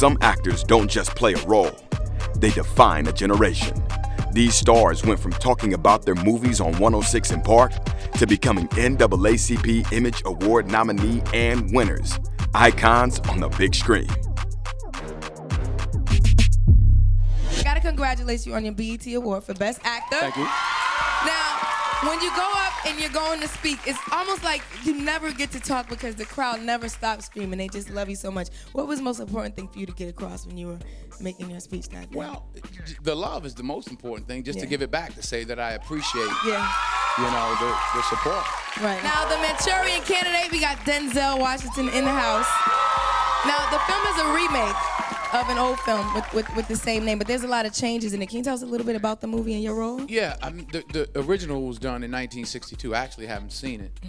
Some actors don't just play a role, they define a generation. These stars went from talking about their movies on 106 in Park to becoming NAACP Image Award nominee and winners. Icons on the big screen. I gotta congratulate you on your BET Award for Best Actor. Thank you. Now, when you go up and you're going to speak, it's almost like you never get to talk because the crowd never stops screaming. They just love you so much. What was the most important thing for you to get across when you were making your speech that day? Well, the love is the most important thing, just to give it back, to say that I appreciate, the support. Right. Now, the Manchurian Candidate, we got Denzel Washington in the house. Now, the film is a remake of an old film with the same name, but there's a lot of changes in it. Can you tell us a little bit about the movie and your role? Yeah, I mean, the original was done in 1962. I actually haven't seen it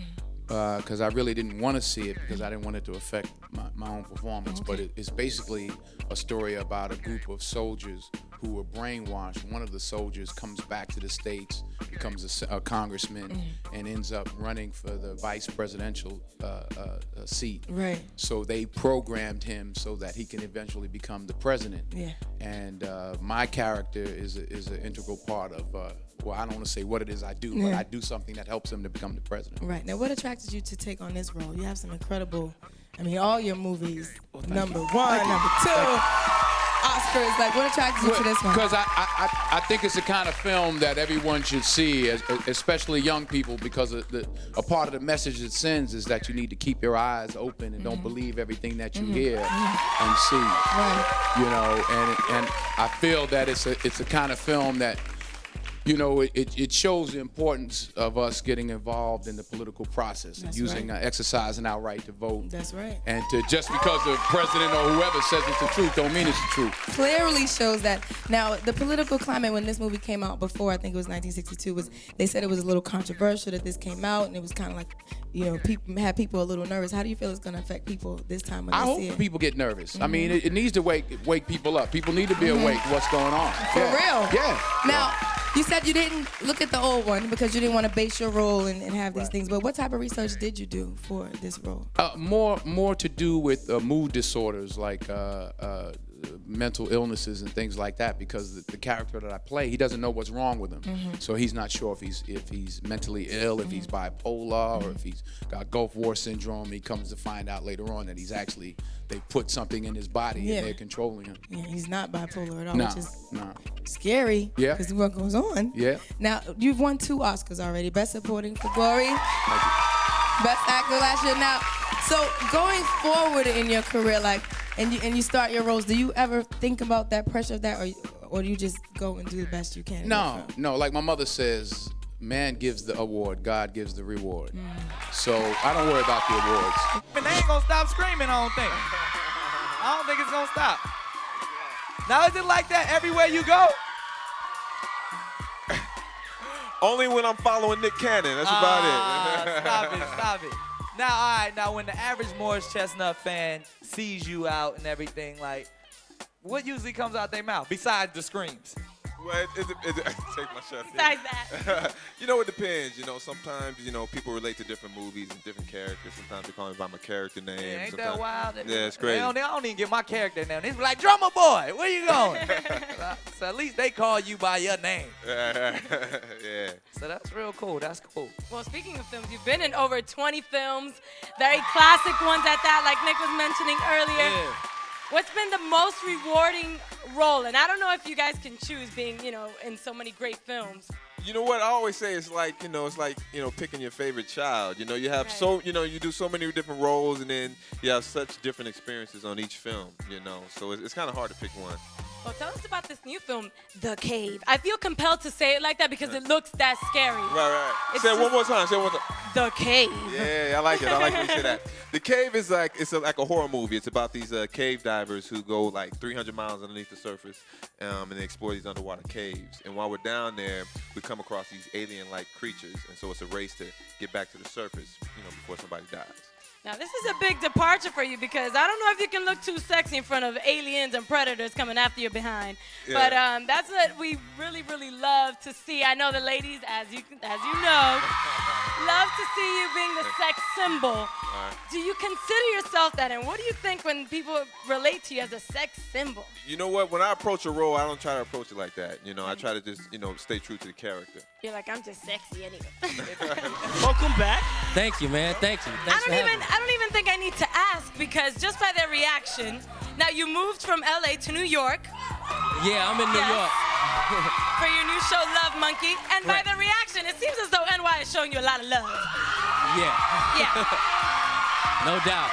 because I really didn't want to see it because I didn't want it to affect my own performance. Okay. But it's basically a story about a group of soldiers who were brainwashed. One of the soldiers comes back to the States, becomes a congressman, and ends up running for the vice presidential seat. Right. So they programmed him so that he can eventually become the president. Yeah. And my character is an integral part of, well, I don't want to say what it is I do, but I do something that helps him to become the president. Right. Now, what attracted you to take on this role? You have some incredible, all your movies, number one, number two, Oscars. Like, what attracted you to this one? Because I think it's the kind of film that everyone should see, especially young people, because a part of the message it sends is that you need to keep your eyes open and don't believe everything that you hear and see. Right. And I feel that it's a kind of film that, it shows the importance of us getting involved in the political process and exercising our right to vote. That's right. And just because the president or whoever says it's the truth don't mean it's the truth. Clearly shows that. Now, the political climate when this movie came out before, I think it was 1962, they said it was a little controversial that this came out, and it was kind of like, people a little nervous. How do you feel it's going to affect people this time when they see it? I hope people get nervous. I mean, it needs to wake people up. People need to be awake to what's going on. For real? Yeah. Now, you said you didn't look at the old one because you didn't want to base your role and have these things. But what type of research did you do for this role? More to do with mood disorders like mental illnesses and things like that, because the character that I play, he doesn't know what's wrong with him. So he's not sure if he's mentally ill, if he's bipolar, or if he's got Gulf War syndrome. He comes to find out later on that they put something in his body and they're controlling him. Yeah, he's not bipolar at all, which is scary. Yeah. Because what goes on. Yeah. Now, you've won 2 Oscars already. Best Supporting for Glory. Best Actor last year. Now, so going forward in your career, and you start your roles, do you ever think about that pressure of that, or do you just go and do the best you can? No. Like my mother says, man gives the award, God gives the reward. So I don't worry about the awards. But they ain't gonna stop screaming, I don't think. I don't think it's gonna stop. Now, is it like that everywhere you go? Only when I'm following Nick Cannon. That's about it. Stop it. Now, all right. Now, when the average Morris Chestnut fan sees you out and everything, like, what usually comes out their mouth besides the screams? Well, take my shot. Besides that. It depends. Sometimes, people relate to different movies and different characters. Sometimes they call me by my character name. Yeah, ain't sometimes, that wild? Yeah, it's crazy. They don't even get my character name. They be like, Drummer Boy, where you going? So at least they call you by your name. Yeah. So that's real cool. That's cool. Well, speaking of films, you've been in over 20 films, very classic ones at that, like Nick was mentioning earlier. Yeah. What's been the most rewarding role? And I don't know if you guys can choose being, in so many great films. You know what I always say? It's like, picking your favorite child. You have you do so many different roles, and then you have such different experiences on each film. So it's kind of hard to pick one. Well, tell us about this new film, The Cave. I feel compelled to say it like that because it looks that scary. Right. Say it one more time. The Cave. Yeah, I like it. I like when you say that. The Cave is like a horror movie. It's about these cave divers who go like 300 miles underneath the surface, and they explore these underwater caves. And while we're down there, we come across these alien-like creatures, and so it's a race to get back to the surface, before somebody dies. Now, this is a big departure for you because I don't know if you can look too sexy in front of aliens and predators coming after you behind. Yeah. But that's what we really, really love to see. I know the ladies, as you know, love to see you being the sex symbol. Do you consider yourself that? And what do you think when people relate to you as a sex symbol? You know what? When I approach a role, I don't try to approach it like that. You know, I try to just, stay true to the character. You're like, I'm just sexy anyway. Welcome back. Thank you, man. Thank you. Thanks I don't even think I need to ask because just by their reaction, now you moved from LA to New York. Yeah, I'm in New York. For your new show, Love Monkey. And by the reaction, it seems as though NY is showing you a lot of love. Yeah. No doubt.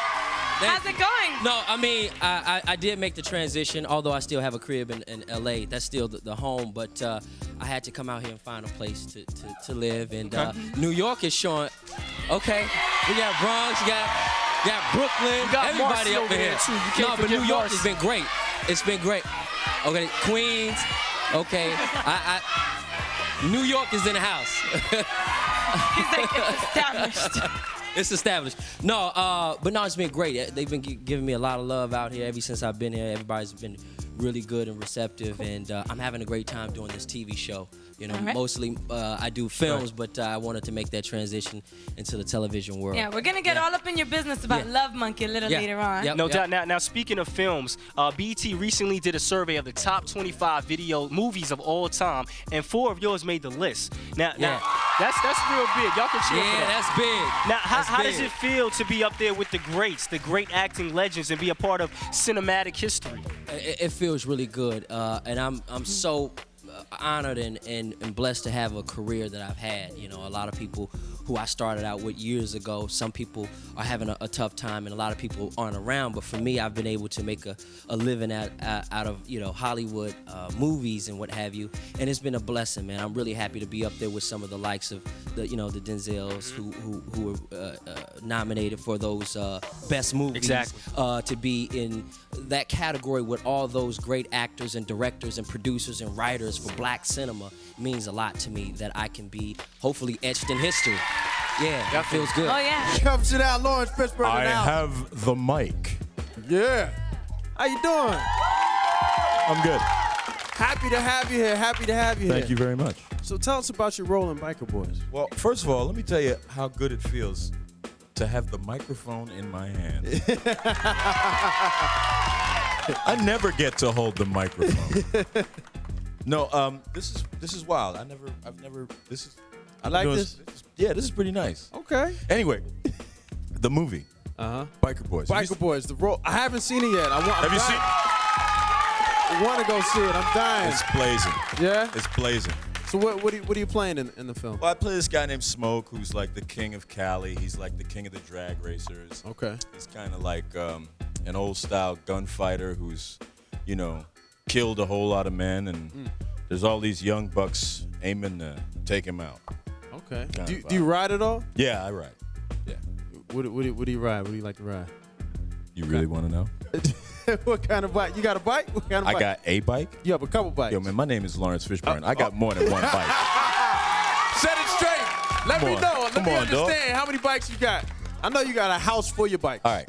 How's it going? No, I mean, I did make the transition, although I still have a crib in LA. That's still the home, but I had to come out here and find a place to live. And New York is showing, okay, we got Bronx, we got Brooklyn, got everybody Marcy up over here. there, too. You can't But New forget York Marcy. has been great. It's been great. Okay, Queens, okay. New York is in the house. He's like, it's established. It's established. No, but no, it's been great. They've been giving me a lot of love out here ever since I've been here. Everybody's been really good and receptive, and I'm having a great time doing this TV show. You know, mostly I do films, but I wanted to make that transition into the television world. Yeah, we're gonna get all up in your business about Love Monkey a little later on. Yep. No doubt. Now, speaking of films, BET recently did a survey of the top 25 movies of all time, and 4 of yours made the list. Now that's real big. Y'all can cheer for that. That's big. Now, how does it feel to be up there with the greats, the great acting legends, and be a part of cinematic history? It feels really good, and I'm so honored and blessed to have a career that I've had. You know, a lot of people who I started out with years ago, some people are having a tough time, and a lot of people aren't around. But for me, I've been able to make a living out of Hollywood movies and what have you, and it's been a blessing, man. I'm really happy to be up there with some of the likes of the Denzels who were nominated for those best movies. Exactly. To be in that category with all those great actors and directors and producers and writers for black cinema means a lot to me, that I can be hopefully etched in history. Yeah, that feels good. Oh yeah. Come sit down, Laurence Fishburne. I have the mic. Yeah. How you doing? I'm good. Happy to have you here. Happy to have you here. Thank you very much. So tell us about your role in Biker Boys. Well, first of all, let me tell you how good it feels to have the microphone in my hand. I never get to hold the microphone. No, this is wild. I like this. Yeah, this is pretty nice. Okay. Anyway, the movie. Biker Boys. Biker Boys. The role. I haven't seen it yet. Have you seen? I want to go see it. I'm dying. It's blazing. Yeah. It's blazing. So what are you playing in the film? Well, I play this guy named Smoke, who's like the king of Cali. He's like the king of the drag racers. Okay. He's kind of like an old style gunfighter who's, killed a whole lot of men, and there's all these young bucks aiming to take him out. Okay. Do you ride at all? Yeah, I ride. Yeah. What do you ride? What do you like to ride? You really want to know? What kind of bike? You got a bike? What kind of bike? I got a bike. You have a couple bikes. Yo, man, my name is Laurence Fishburne. I got more than one bike. Set it straight. Let me know. Let me understand how many bikes you got. I know you got a house for your bikes. All right.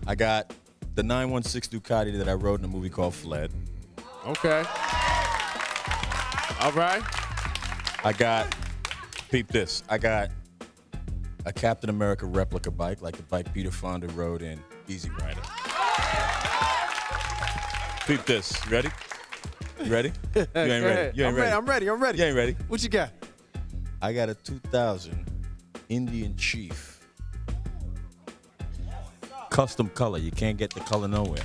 I got the 916 Ducati that I rode in a movie called Fled. Okay. All right. Peep this. I got a Captain America replica bike, like the bike Peter Fonda rode in Easy Rider. Peep this. You ready? You ready? You ain't ready. You ain't ready. I'm ready. You ain't ready. What you got? I got a 2000 Indian Chief. Custom color. You can't get the color nowhere.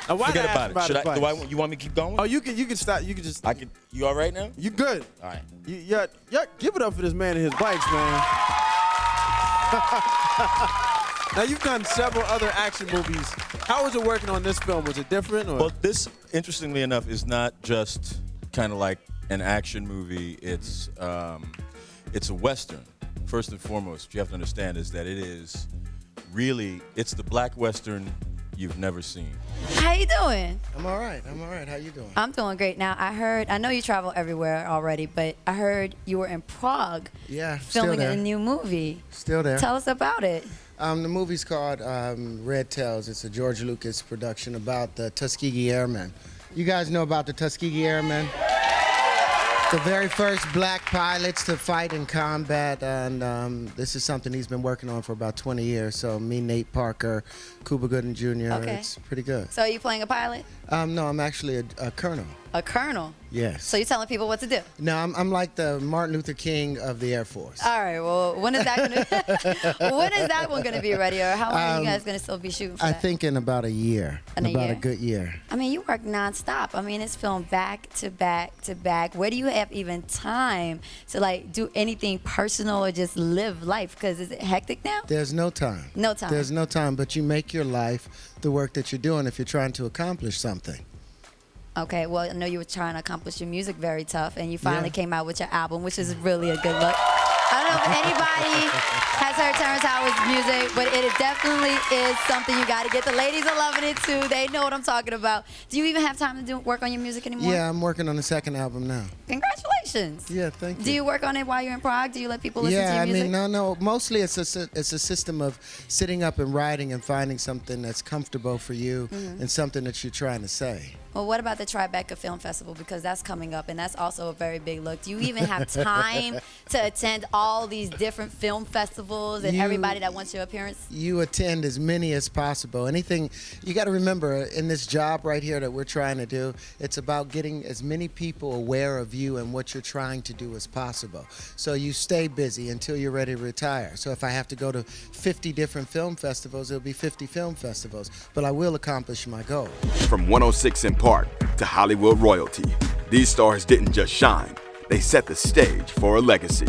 Now, why Forget about it. Should advice? you want me to keep going? Oh, you can stop. You can just. You all right now? You good? All right. Yeah. Give it up for this man and his bikes, man. Now you've done several other action movies. How was it working on this film? Was it different? Or? Well, this, interestingly enough, is not just kind of like an action movie. It's a Western. First and foremost, what you have to understand is that it's the black Western you've never seen. How you doing? I'm all right. How you doing? I'm doing great. Now, I know you travel everywhere already, but I heard you were in Prague. Yeah, filming still there. a new movie. Still there. Tell us about it. The movie's called Red Tails. It's a George Lucas production about the Tuskegee Airmen. You guys know about the Tuskegee Airmen? The very first black pilots to fight in combat, and this is something he's been working on for about 20 years. So me, Nate Parker, Cuba Gooding Jr., it's pretty good. So are you playing a pilot? No, I'm actually a colonel. A colonel? Yes. So you're telling people what to do? No, I'm like the Martin Luther King of the Air Force. All right, well, when is that one going to be ready, or how long are you guys going to still be shooting for I that? think in about a year. A good year. I mean, you work nonstop. I mean, it's filmed back to back to back. Where do you have even time to like do anything personal or just live life? Because is it hectic now? There's no time. No time. There's no time, but you make your life the work that you're doing if you're trying to accomplish something. Okay, well, I know you were trying to accomplish your music very tough, and you finally came out with your album, which is really a good look. I don't know if anybody has heard Terrence Howard's music, but it definitely is something you got to get. The ladies are loving it, too. They know what I'm talking about. Do you even have time to work on your music anymore? Yeah, I'm working on the second album now. Congratulations. Yeah, thank you. Do you work on it while you're in Prague? Do you let people listen to your music? Yeah, I mean, no. Mostly it's a system of sitting up and writing and finding something that's comfortable for you and something that you're trying to say. Well, what about the Tribeca Film Festival? Because that's coming up, and that's also a very big look. Do you even have time to attend all these different film festivals and everybody that wants your appearance? You attend as many as possible. Anything, you got to remember, in this job right here that we're trying to do, it's about getting as many people aware of you and what you're trying to do as possible. So you stay busy until you're ready to retire. So if I have to go to 50 different film festivals, it'll be 50 film festivals. But I will accomplish my goal. From 106 in Park to Hollywood royalty, these stars didn't just shine, they set the stage for a legacy.